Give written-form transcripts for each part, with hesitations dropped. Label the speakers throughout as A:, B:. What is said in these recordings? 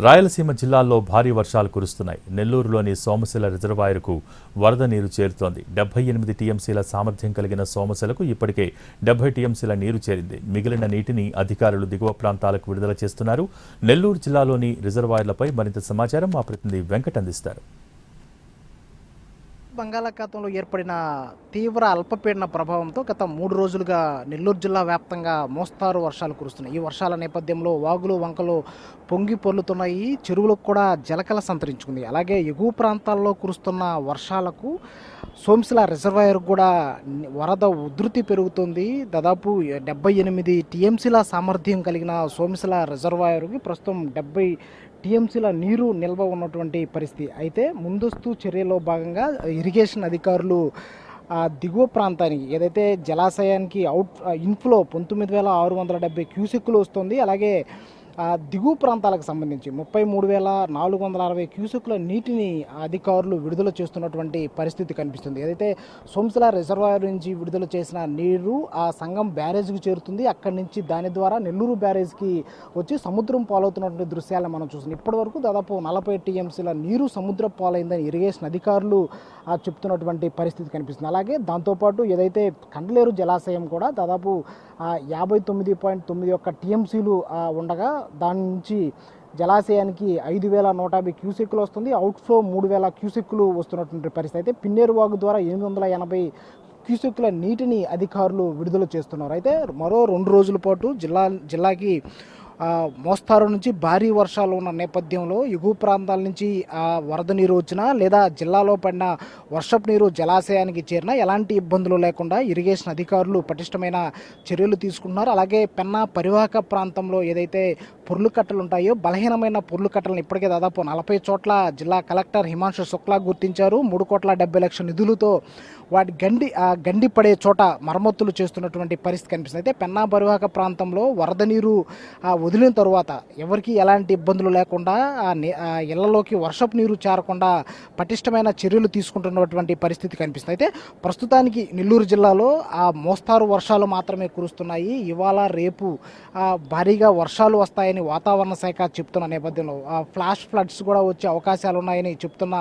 A: రాయలసీమ జిల్లాల్లో భారీ వర్షాలు కురుస్తున్నాయి. నెల్లూరులోని సోమశిల రిజర్వాయర్కు వరద నీరు చేరుతోంది. 78 టీఎంసీల సామర్థ్యం కలిగిన సోమశిలకు ఇప్పటికే 70 టీఎంసీల నీరు చేరింది. మిగిలిన నీటిని అధికారులు దిగువ ప్రాంతాలకు విడుదల చేస్తున్నారు. నెల్లూరు జిల్లాలోని రిజర్వాయర్లపై మరింత సమాచారం మా ప్రతినిధి వెంకట్ అందిస్తారు.
B: బంగాళాఖాతంలో ఏర్పడిన తీవ్ర అల్పపీడన ప్రభావంతో గత 3 రోజులుగా నెల్లూరు జిల్లా వ్యాప్తంగా మోస్తారు వర్షాలు కురుస్తున్నాయి. ఈ వర్షాల నేపథ్యంలో వాగులు వంకలు పొంగి పొర్లుతున్నాయి. చెరువులకు కూడా జలకళ సంతరించుకుంది. అలాగే ఎగువ ప్రాంతాల్లో కురుస్తున్న వర్షాలకు సోమశిల రిజర్వాయర్ కూడా వరద ఉధృతి పెరుగుతుంది. దాదాపు 78 టీఎంసీల సామర్థ్యం కలిగిన సోమశిల రిజర్వాయర్కి ప్రస్తుతం 70 టీఎంసీల నీరు నిల్వ ఉన్నటువంటి పరిస్థితి. అయితే ముందస్తు చర్యలో భాగంగా ఇరిగేషన్ అధికారులు దిగువ ప్రాంతానికి ఏదైతే జలాశయానికి ఇన్ఫ్లో 19,670 క్యూసెక్కులు వస్తుంది. అలాగే దిగువ ప్రాంతాలకు సంబంధించి 33,460 క్యూసెక్కుల నీటిని అధికారులు విడుదల చేస్తున్నటువంటి పరిస్థితి కనిపిస్తుంది. ఏదైతే సోమశిల రిజర్వాయర్ నుంచి విడుదల చేసిన నీరు ఆ సంగం బ్యారేజ్కి చేరుతుంది. అక్కడి నుంచి దాని ద్వారా నెల్లూరు బ్యారేజ్కి వచ్చి సముద్రం పాలవుతున్నటువంటి దృశ్యాలను మనం చూస్తున్నాం. ఇప్పటి వరకు దాదాపు 40 టీఎంసీల నీరు సముద్ర పాలైందని ఇరిగేషన్ అధికారులు చెప్తున్నటువంటి పరిస్థితి కనిపిస్తుంది. అలాగే దాంతోపాటు ఏదైతే కండలేరు జలాశయం కూడా దాదాపు 59.91 టీఎంసీలు ఉండగా దాని నుంచి జలాశయానికి 5,150 క్యూసెక్కులు వస్తుంది. అవుట్ఫ్లో 3,000 క్యూసెక్కులు వస్తున్నటువంటి పరిస్థితి. అయితే పిన్నేరు వాగు ద్వారా 880 క్యూసెక్కుల నీటిని అధికారులు విడుదల చేస్తున్నారు. అయితే మరో 2 రోజుల పాటు జిల్లాకి మోస్తారు నుంచి భారీ వర్షాలు ఉన్న నేపథ్యంలో ఎగువ ప్రాంతాల నుంచి వరద నీరు వచ్చినా లేదా జిల్లాలో పడిన వర్షపు నీరు జలాశయానికి చేరినా ఎలాంటి ఇబ్బందులు లేకుండా ఇరిగేషన్ అధికారులు పటిష్టమైన చర్యలు తీసుకుంటున్నారు. అలాగే పెన్నా పరివాహక ప్రాంతంలో ఏదైతే పొర్లు కట్టలు ఉంటాయో బలహీనమైన పొర్లు కట్టలను ఇప్పటికే దాదాపు 40 చోట్ల జిల్లా కలెక్టర్ హిమాంశు శుక్లా గుర్తించారు. 3,70,00,000 నిధులతో వాటి గండి పడే చోట మరమ్మతులు చేస్తున్నటువంటి పరిస్థితి కనిపిస్తుంది. అయితే పెన్నా పరివాహక ప్రాంతంలో వరద నీరు వదిలిన తరువాత ఎవరికి ఎలాంటి ఇబ్బందులు లేకుండా ఇళ్లలోకి వర్షపు నీరు చేరకుండా పటిష్టమైన చర్యలు తీసుకుంటున్నటువంటి పరిస్థితి కనిపిస్తుంది. అయితే ప్రస్తుతానికి నెల్లూరు జిల్లాలో మోస్తారు వర్షాలు మాత్రమే కురుస్తున్నాయి. ఇవాళ రేపు భారీగా వర్షాలు వస్తాయని వాతావరణ శాఖ చెప్తున్న నేపథ్యంలో ఫ్లాష్ ఫ్లడ్స్ కూడా వచ్చే అవకాశాలు ఉన్నాయని చెప్తున్న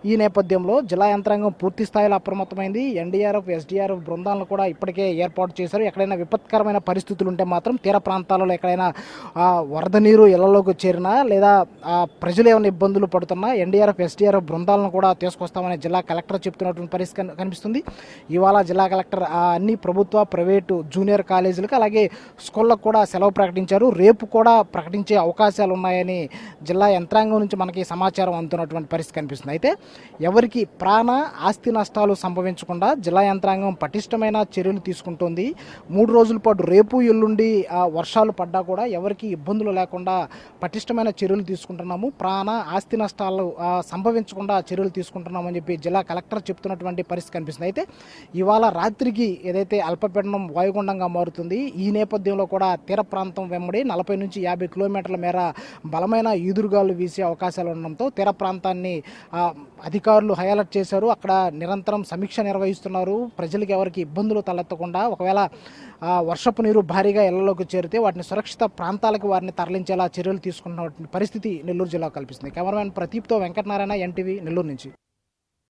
B: ఈ నేపథ్యంలో జిల్లా యంత్రాంగం పూర్తి స్థాయిలో అప్రమత్తమైంది. ఎన్డీఆర్ఎఫ్ ఎస్డీఆర్ఎఫ్ బృందాలను కూడా ఇప్పటికే ఏర్పాటు చేశారు. ఎక్కడైనా విపత్కరమైన పరిస్థితులు ఉంటే మాత్రం తీర ప్రాంతాలలో ఎక్కడైనా వరద నీరు ఇళ్లలోకి చేరినా లేదా ప్రజలు ఏమైనా ఇబ్బందులు పడుతున్నా ఎన్డీఆర్ఎఫ్ ఎస్డీఆర్ఎఫ్ బృందాలను కూడా తీసుకొస్తామని జిల్లా కలెక్టర్ చెప్తున్నటువంటి పరిస్థితి కనిపిస్తుంది. ఇవాళ జిల్లా కలెక్టర్ అన్ని ప్రభుత్వ ప్రైవేటు జూనియర్ కాలేజీలకు అలాగే స్కూళ్ళకు కూడా సెలవు ప్రకటించారు. రేపు కూడా ప్రకటించే అవకాశాలు ఉన్నాయని జిల్లా యంత్రాంగం నుంచి మనకి సమాచారం అందుతున్నటువంటి పరిస్థితి కనిపిస్తుంది. అయితే ఎవరికి ప్రాణ ఆస్తి నష్టాలు సంభవించకుండా జిల్లా యంత్రాంగం పటిష్టమైన చర్యలు తీసుకుంటోంది. 3 రోజుల పాటు రేపు ఎల్లుండి వర్షాలు పడ్డా కూడా ఎవరికి ఇబ్బందులు లేకుండా పటిష్టమైన చర్యలు తీసుకుంటున్నాము. ప్రాణ ఆస్తి నష్టాలు సంభవించకుండా చర్యలు తీసుకుంటున్నామని చెప్పి జిల్లా కలెక్టర్ చెప్తున్నటువంటి పరిస్థితి కనిపిస్తుంది. అయితే ఇవాళ రాత్రికి ఏదైతే అల్పపీడనం వాయుగుండంగా మారుతుంది, ఈ నేపథ్యంలో కూడా తీర ప్రాంతం వెంబడి 40 నుంచి 50 కిలోమీటర్ల మేర బలమైన ఈదురుగాలు వీసే అవకాశాలు ఉండడంతో తీర ప్రాంతాన్ని అధికారులు హై అలర్ట్ చేశారు. అక్కడ నిరంతరం సమీక్ష నిర్వహిస్తున్నారు. ప్రజలకు ఎవరికి ఇబ్బందులు తలెత్తకుండా ఒకవేళ వర్షపు నీరు భారీగా ఇళ్లలోకి చేరితే వాటిని సురక్షిత ప్రాంతాలకు వారిని తరలించేలా చర్యలు తీసుకున్న పరిస్థితి నెల్లూరు జిల్లా కల్పిస్తుంది. కెమెరామెన్ ప్రదీప్తో వెంకటనారాయణ, ఎన్టీవీ, నెల్లూరు నుంచి.